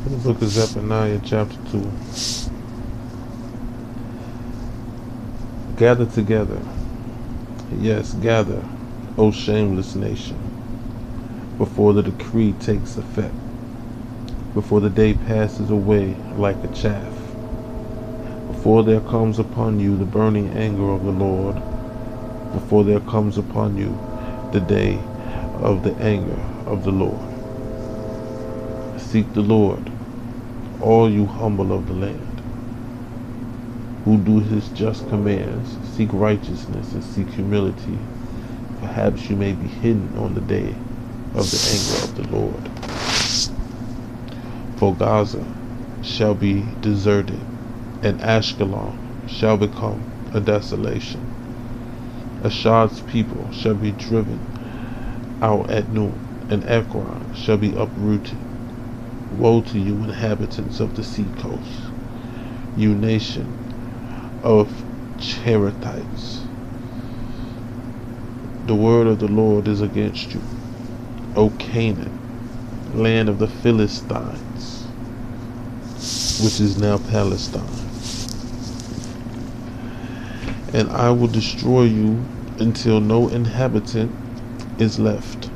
The book of Zephaniah, chapter 2. Gather together, yes, gather, O shameless nation, before the decree takes effect, before the day passes away like a chaff, before there comes upon you the burning anger of the Lord, before there comes upon you the day of the anger of the Lord. Seek the Lord, all you humble of the land, who do his just commands. Seek righteousness and seek humility. Perhaps you may be hidden on the day of the anger of the Lord. For Gaza shall be deserted, and Ashkelon shall become a desolation. Ashdod's people shall be driven out at noon, and Ekron shall be uprooted. Woe to you, inhabitants of the seacoast, you nation of Cherethites. The word of the Lord is against you, O Canaan, land of the Philistines, which is now Palestine. And I will destroy you until no inhabitant is left.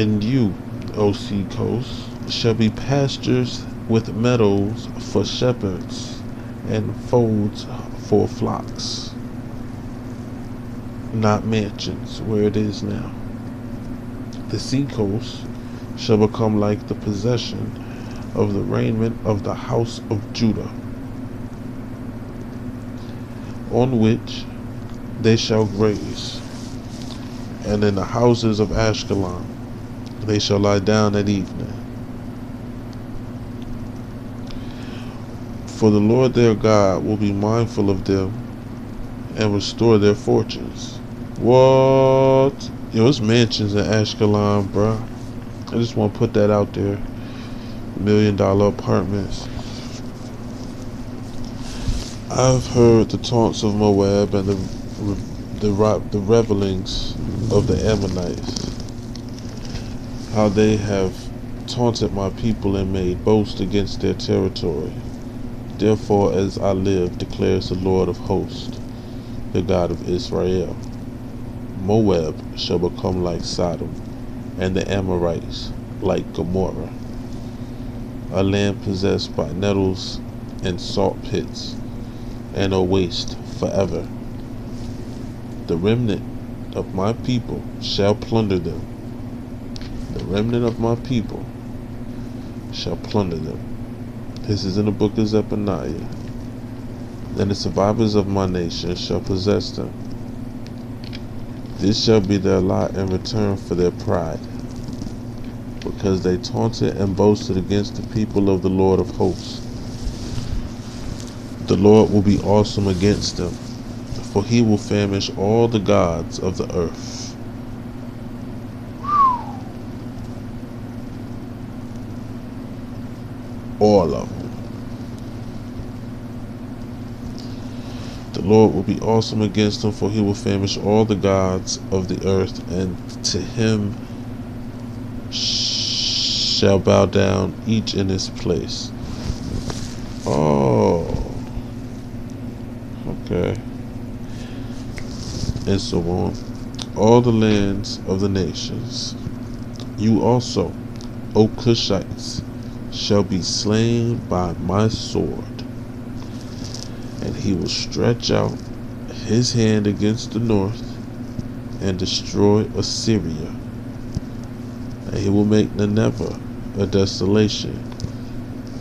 And you, O sea coast, shall be pastures with meadows for shepherds and folds for flocks, not mansions where it is now. The sea coast shall become like the possession of the raiment of the house of Judah, on which they shall graze, and in the houses of Ashkelon they shall lie down at evening. For the Lord their God will be mindful of them and restore their fortunes. What? Yo, it's mansions in Ashkelon, bro. I just want to put that out there. $1 million apartments. I've heard the taunts of Moab and the revelings of the Ammonites, how they have taunted my people and made boast against their territory. Therefore, as I live, declares the Lord of hosts, the God of Israel, Moab shall become like Sodom, and the Amorites like Gomorrah, a land possessed by nettles and salt pits, and a waste forever. The remnant of my people shall plunder them. The remnant of my people shall plunder them. This is in the book of Zephaniah. And the survivors of my nation shall possess them. This shall be their lot in return for their pride, because they taunted and boasted against the people of the Lord of hosts. The Lord will be awesome against them, for he will famish all the gods of the earth. All of them. The Lord will be awesome against them, for he will famish all the gods of the earth, and to him shall bow down each in his place. Oh, okay. And so on. All the lands of the nations, you also, O Cushites, shall be slain by my sword. And he will stretch out his hand against the north and destroy Assyria. And he will make Nineveh a desolation,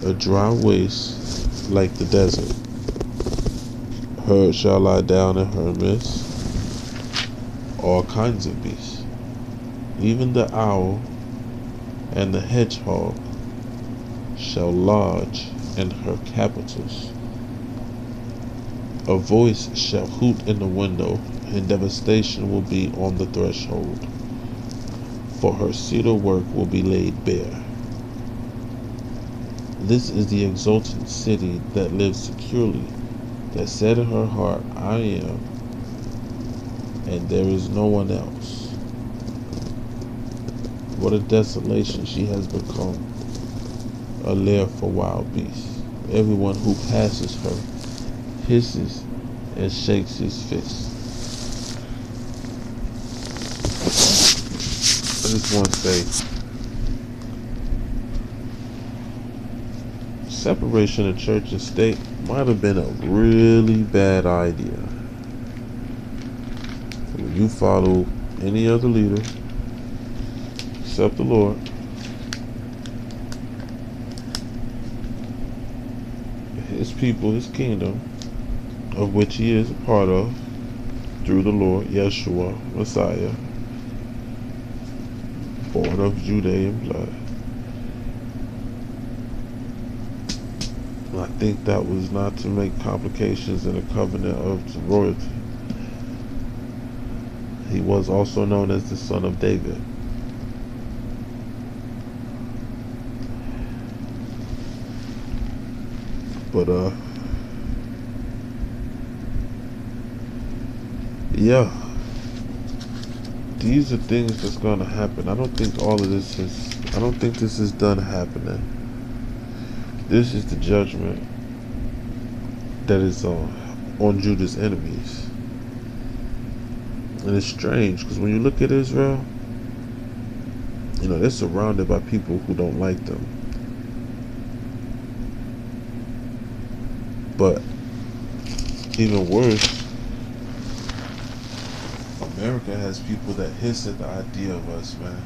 a dry waste like the desert. Herds shall lie down in her midst, all kinds of beasts, even the owl and the hedgehog shall lodge in her capitals. A voice shall hoot in the window, and devastation will be on the threshold, for her cedar work will be laid bare. This is the exultant city that lives securely, that said in her heart, I am, and there is no one else. What a desolation she has become, a lair for wild beasts. Everyone who passes her hisses and shakes his fist. I just want to say, separation of church and state might have been a really bad idea. When you follow any other leader except the Lord, his people, his kingdom, of which he is a part of, through the Lord, Yeshua, Messiah, born of Judean blood. I think that was not to make complications in the covenant of royalty. He was also known as the son of David. But yeah, these are things that's gonna happen. I don't think this is done happening. This is the judgment that is on Judah's enemies. And it's strange because when you look at Israel, you know, they're surrounded by people who don't like them. But even worse, America has people that hiss at the idea of us, man.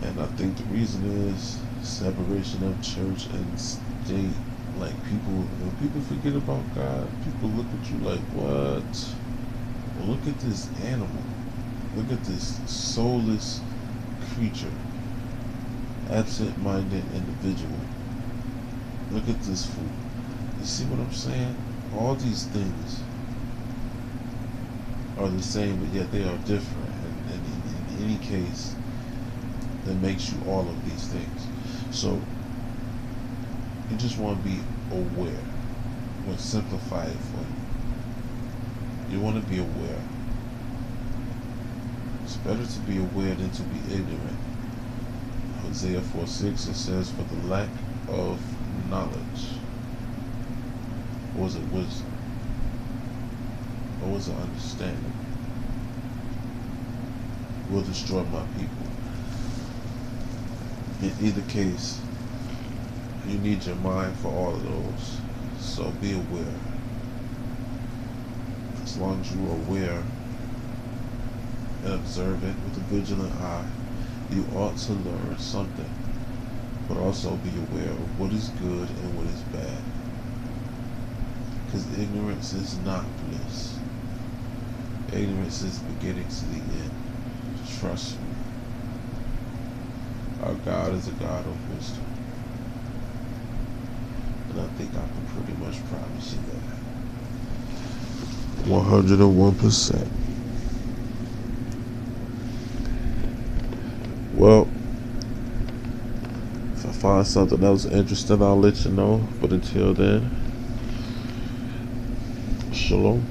And I think the reason is separation of church and state. Like, when people forget about God, people look at you like, what? Well, look at this animal. Look at this soulless creature. Absent-minded individual. Look at this fool. You see what I'm saying? All these things are the same, but yet they are different. And in any case, that makes you all of these things. So, you just want to be aware. We'll simplify it for you. You want to be aware. It's better to be aware than to be ignorant. Hosea 4:6, it says, for the lack of knowledge. Or was it wisdom? Or was it understanding? Will destroy my people. In either case, you need your mind for all of those. So be aware. As long as you are aware and observant with a vigilant eye, you ought to learn something. But also be aware of what is good and what is bad. Because ignorance is not bliss. Ignorance is the beginning to the end. Trust me. Our God is a God of wisdom. And I think I can pretty much promise you that. 101%. Well, if I find something else interesting, I'll let you know. But until then, shalom.